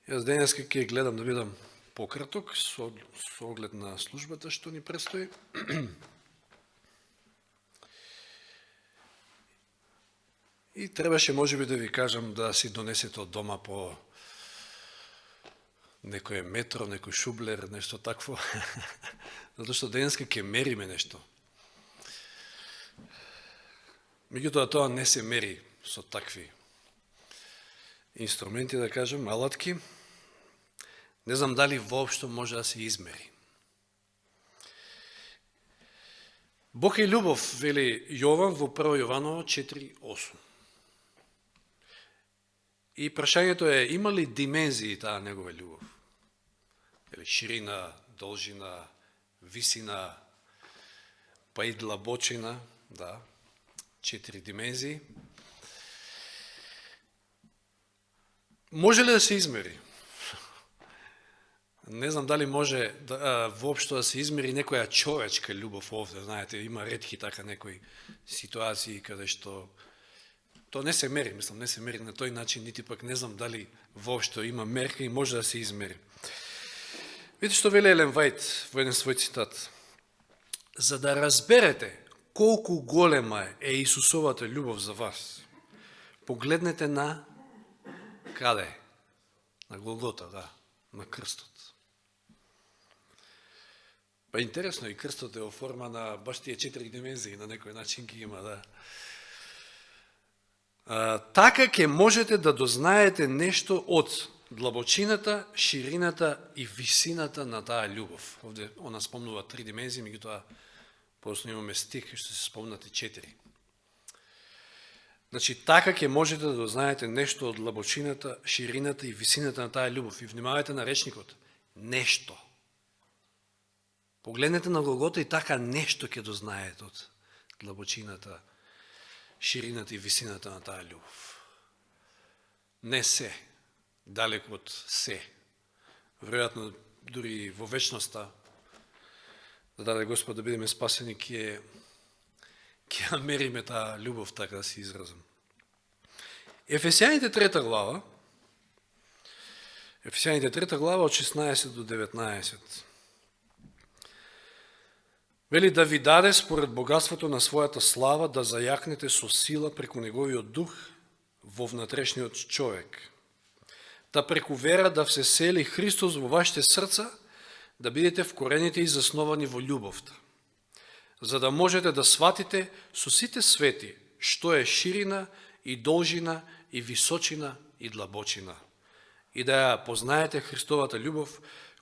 Јас денеска ќе гледам да бидам пократок со оглед на службата што ни предстои. И требаше можеби да ви кажам да си донесете од дома по некој метро, некој шублер, нешто такво. Затоа што денеска ќе мериме нешто. Меѓутоа тоа не се мери со такви инструменти, да кажем, алатки. Не знам дали воопшто може да се измери. Бог е љубов, вели Јован во 1 Јованово 4:8. И прашањето е, има ли димензии таа негова љубов? Или ширина, должина, висина, па и длабочина, да, 4 димензии. Може ли да се измери? Не знам дали може воопшто да се измери некоја човечка љубов овде. Знаете, има ретки така некои ситуации каде што тоа не се мери, мислам, не се мери на тој начин, нити пак не знам дали воопшто има мерка и може да се измери. Видите што вели Елен Вајт во еден свој цитат. За да разберете колку голема е Исусовата љубов за вас, погледнете на каде? На Голгота, да, на крстот. Па интересно, и крстот е во форма на баш тие 4 димензии, на некој начин ги има, да. Така ќе можете да дознаете нешто од длабочината, ширината и висината на таа љубов. Овде она спомнува 3 димензии, меѓутоа после имаме стих што се спомнати 4. Значи, така ќе можете да дознаете нешто од длабочината, ширината и висината на таа љубов. И внимавајте на речникот. Нешто. Погледнете на Голгота и така нешто ќе дознаете од длабочината, ширината и висината на таа љубов. Не се, далеко од се. Веројатно, дури во вечноста, да даде Господ да бидеме спасени, ќе мериме таа љубов, така да се изразам. Ефесијаните 3 глава, од 16 до 19. Вели да ви даде според богатството на својата слава да зајакнете со сила преку неговиот дух во внатрешниот човек. Да преку вера да всесели Христос во вашите срца, да бидете вкорените и засновани во љубовта, за да можете да сватите со сите свети што е ширина и должина и височина и длабочина, и да ја познаете Христовата љубов,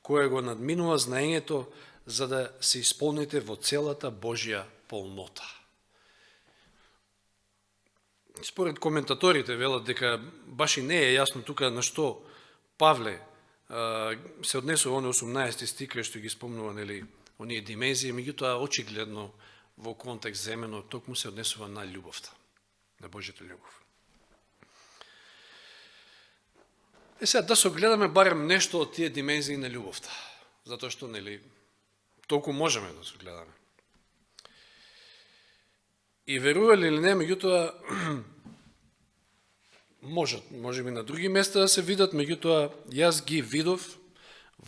која го надминува знаењето, за да се исполните во целата Божја полнота. Според коментаторите велат дека баш и не е јасно тука на што Павле се однесува оне 18 стика што ги спомнува, нели, оние димензии, меѓутоа очигледно во контекст земено токму се однесува на љубовта, на Божјата љубов. Сега да согледаме барем нешто од тие димензии на љубовта, затоа што, нели, толку можеме да согледаме. И верували или не, меѓутоа може би на други места да се видат, меѓутоа јас ги видов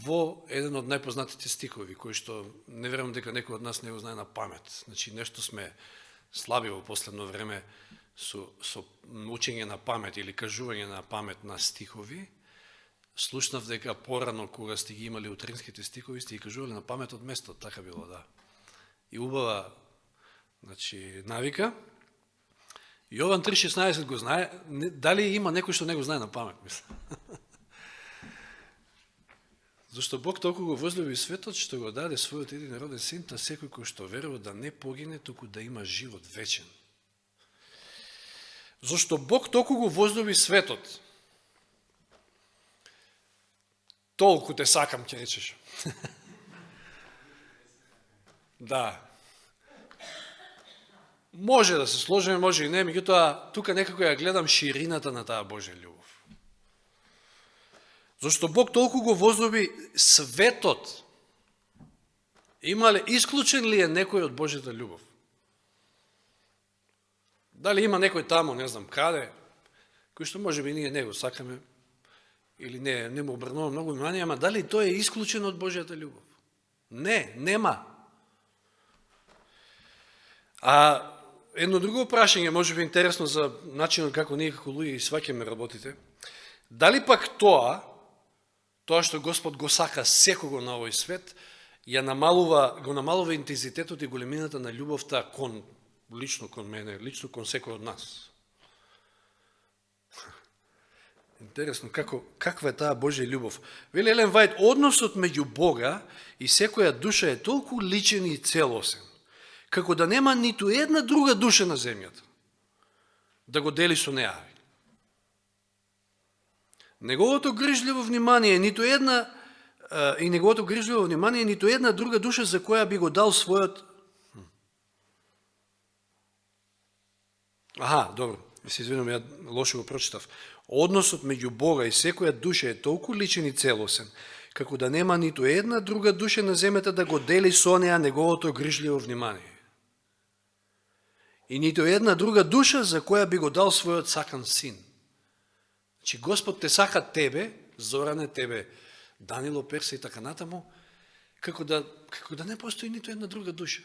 во еден од најпознатите стихови, кои што не верувам дека некој од нас не го знае на памет. Значи, нешто сме слаби во последно време со учење на памет или кажување на памет на стихови. Слушнав дека порано, кога сте ги имали утринските стихови, сте ги кажували на памет од местот, така било, да. И убава, значи, навика. Јован 3:16 го знае, дали има некој што не го знае на памет, мислам. Зашто Бог толку го возлюби светот, што го даде својот единороден син, та секој кој што верува да не погине, туку да има живот вечен. Зашто Бог толку го возлюби светот, толку те сакам, ќе речеш. Да. Може да се сложиме, може и не, меѓутоа тука некако ја гледам ширината на таа Божја љубов. Зашто Бог толку го возлюби светот. Има ли, исклучен ли е некој од Божјата љубов? Дали има некој тамо, не знам каде, кој што може би ние не го сакаме, или не му обрнува многу внимание, ама дали тој е исклучен од Божјата љубов? Не, нема. А едно друго прашање, може би интересно за начинот како ние како луѓе сваќаме работите, дали пак тоа што Господ го сака секого на овој свет, го намалува интензитетот и големината на љубовта лично кон мене, лично кон секој од нас. Интересно, каква е таа Божја љубов? Вели Елен Вајд, односот меѓу Бога и секоја душа е толку личен и целосен, како да нема ниту една друга душа на земјата да го дели со неа. Неговото грижливо внимание ниту една друга душа за која би го дал својот. Добро, се извинувам, ја лошо го прочитав. Односот меѓу Бога и секоја душа е толку личен и целосен, како да нема ниту една друга душа на земјата да го дели со неа неговото грижливо внимание. И ниту една друга душа за која би го дал својот сакан син. Значи Господ те сака тебе, Зоране, тебе, Данило, Перса и така натаму, како да не постои ниту една друга душа.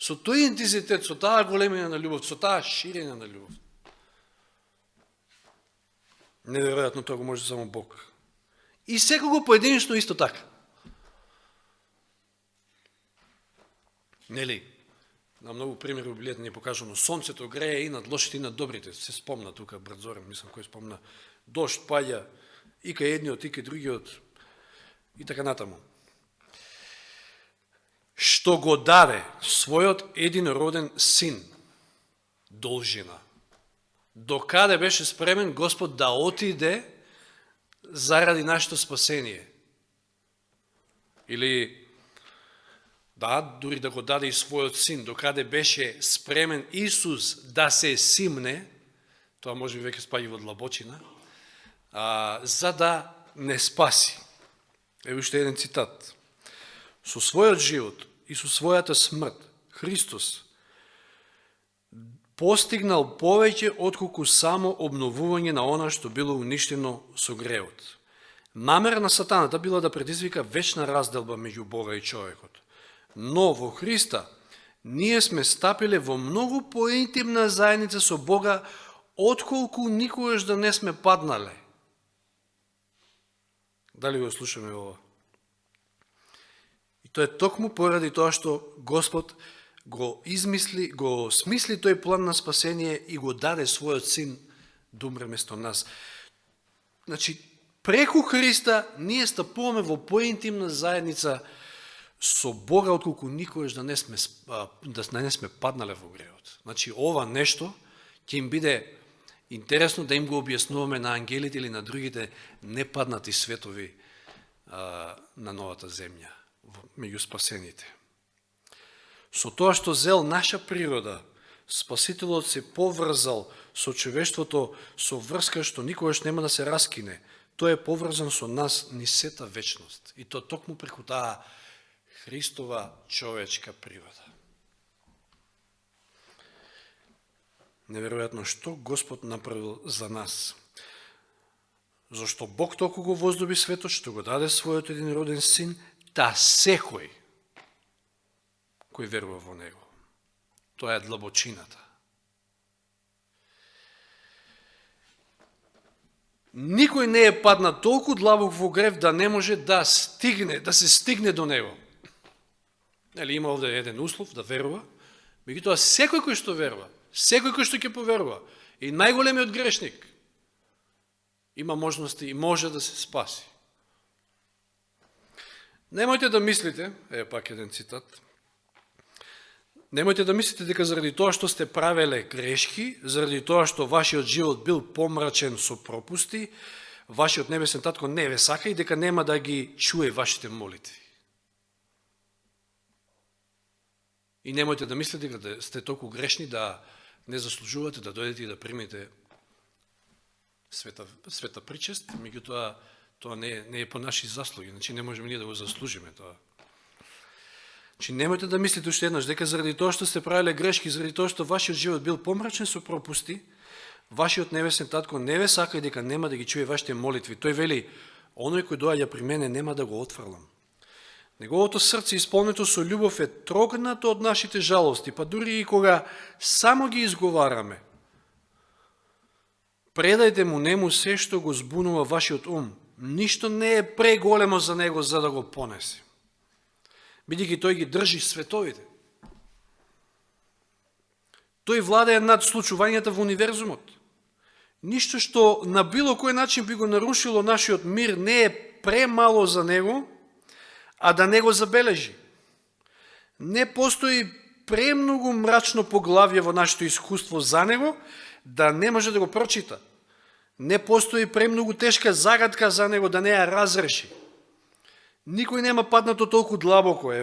Со тој интензитет, со таа големина на љубов, со таа ширење на љубов. Неверојатно, тоа го може само Бог. И секого поединечно исто така. Нели? На многу примери во Библијата ни е покажано, сонцето грее и над лошите и над добрите. Се спомна тука брат Зоран, мислам кој спомна. Дожд паѓа и кај едниот и кај другиот и така натаму. Што го даде својот единороден син, должина. До каде беше спремен Господ да отиде заради нашето спасение? Или дури да го даде и својот син, до каде беше спремен Исус да се симне, тоа може би веќе спаѓа во длабочина, за да не спаси. Ево уште еден цитат. Со својот живот и со својата смрт Христос постигнал повеќе отколку само обновување на она што било уништено со гревот. Намера на сатаната била да предизвика вечна разделба меѓу Бога и човекот. Но во Христа ние сме стапиле во многу поинтимна заедница со Бога отколку никогаш да не сме паднале. Дали го слушаме ова? И тоа е токму поради тоа што Господ го смисли тој план на спасение и го даде својот син да умре место нас. Значи, преку Христа ние стапуваме во поинтимна заедница со Бога отколку никогаш да не сме паднале во гревот. Значи, ова нешто ќе им биде интересно да им го објаснуваме на ангелите или на другите непаднати светови на новата земја, меѓу спасените. Со тоа што зел наша природа, Спасителот се поврзал со човештвото со врска што никогаш нема да се раскине. Тој е поврзан со нас ни сета вечност. И тоа токму преку таа Христова човечка природа. Неверојатно што Господ направил за нас. Зашто Бог толку го возлюби светот, што го даде својот единороден син, та секој кој верува во него. Тоа е длабочината. Никој не е паднат толку длабок во грев да не може да се стигне до него. Има овде еден услов да верува, меѓутоа секој кој што верува, секој кој што ќе поверува, и најголемиот грешник, има можности и може да се спаси. Немојте да мислите, пак еден цитат, немојте да мислите дека заради тоа што сте правеле грешки, заради тоа што вашиот живот бил помрачен со пропусти, вашиот небесен татко не ве сака и дека нема да ги чуе вашите молитви. И немојте да мислите дека сте толку грешни да не заслужувате да дојдете и да примите света причест, меѓутоа тоа не е по наши заслуги, значи не можеме ние да го заслужиме тоа. Значи немојте да мислите уште еднаш дека заради тоа што сте правиле грешки, заради тоа што вашиот живот бил помрачен со пропусти, Вашиот небесен татко не ве сака и дека нема да ги чуе вашите молитви. Тој вели, оној кој доаѓа при мене нема да го отфрлам. Неговото срце исполнето со љубов е трогнато од нашите жалости, па дури и кога само ги изговараме. Предајте му нему се што го збунува вашиот ум. Ништо не е преголемо за него за да го понесе. Бидејќи тој ги држи световите. Тој владее над случувањата во универзумот. Ништо што на било кој начин би го нарушило нашиот мир не е премало за него, а да не го забележи. Не постои премногу мрачно поглавје во нашето искуство за него, да не може да го прочита. Не постои премногу тешка загадка за него да не ја разреши. Никој нема паднато толку длабоко,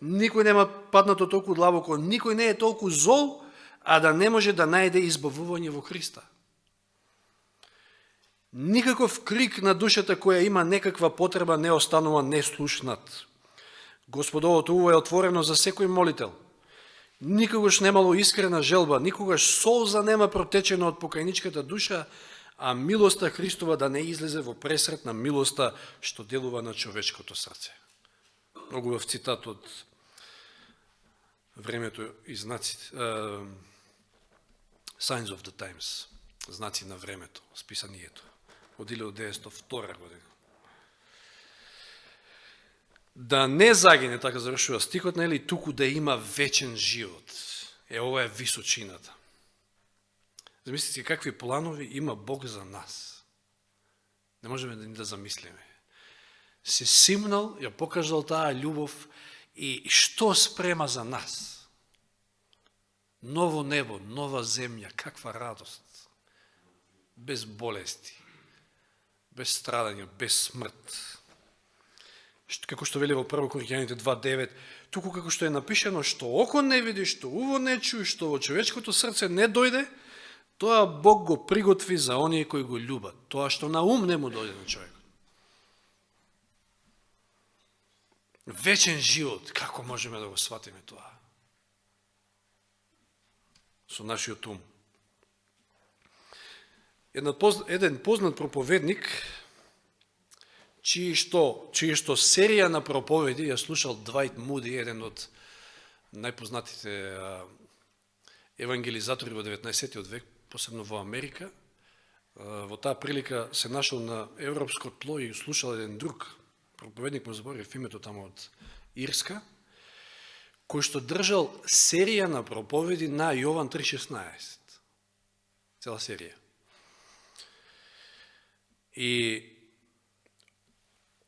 никој нема паднато толку длабоко, никој не е толку зол, а да не може да најде избавување во Христа. Никаков крик на душата која има некаква потреба не останува неслушнат. Господовото уво е отворено за секој молител. Никогаш немало искрена желба, никогаш солза нема протечена од покајничката душа, а милоста Христова да не излезе во пресрет на милоста што делува на човечкото срце. Многу в цитат од времето и знаците, Signs of the Times, знаци на времето, списанието, од 1902 година. Да не загине, така завршува стихот, нели, туку да има вечен живот. Ова е височината. Замислите какви планови има Бог за нас. Не можеме да замислиме. Се симнал, ја покажал таа љубов и што спрема за нас. Ново небо, нова земја, каква радост. Без болести, без страдање, без смрт. Како што вели во 1 Коринјаните 2:9, туку како што е напишено, што око не види, што уво не чуи, што во човечкото срце не дојде, тоа Бог го приготви за оние кои го љубат. Тоа што на ум не му дојде на човек. Вечен живот, како можеме да го сватиме тоа? Со нашиот ум. Еден познат проповедник, чиј што серија на проповеди ја слушал Двајт Муди, еден од најпознатите евангелизатори во 19. век, посебно во Америка. Во таа прилика се нашол на европско тло и слушал еден друг проповедник, му заборев името тамо од Ирска, кој што држал серија на проповеди на Јован 3:16. Цела серија. И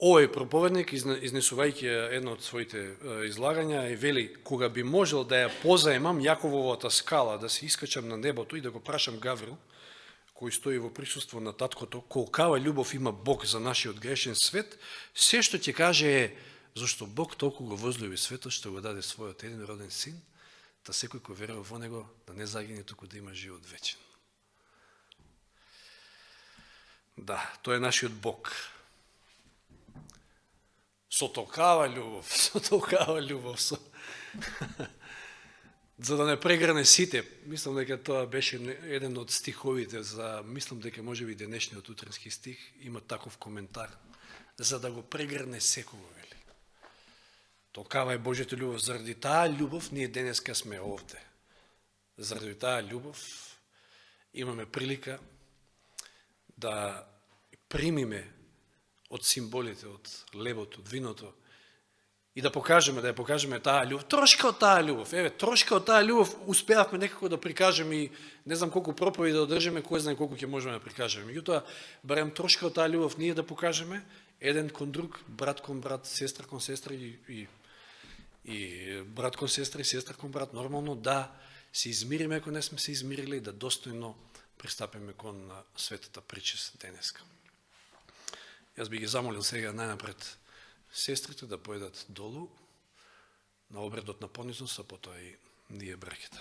овој проповедник, изнесувајќи едно од своите излагања, вели, кога би можел да ја позаемам Јакововата скала, да се искачам на небото и да го прашам Гаврил, кој стои во присуство на таткото, колкава љубов има Бог за нашиот грешен свет, се што ќе каже е, зашто Бог толку го возлюби светот, што го даде својот един роден син, да секој кој верува во него, да не загине, туку да има живот вечен. Да, тој е нашиот Бог. Со толкава љубов, за да не прегране сите. Мислам дека тоа беше еден од стиховите, мислам дека можеби денешниот утренски стих има таков коментар, за да го прегрне секого, вели. Толкава е Божјата љубов, заради таа љубов ние денеска сме овде. Заради таа љубов имаме прилика да примиме од символите, од лебото, од виното и да ја покажеме таа љубов. Трошка од таа љубов. Трошка од таа љубов успеавме некако да прикажеме и не знам колку проповеди да одржиме, кој знае колку ќе можеме да прикажеме. Меѓутоа, барем трошка од таа љубов ние да покажеме еден кон друг, брат кон брат, сестра кон сестра и брат кон сестра и сестра кон брат, нормално да се измириме ако не сме се измирили и да достојно пристапиме кон светата причест денеска. Јас би ги замолил сега најнапред сестрите да поедат долу на обредот на понизност, а потоа и ние браќата.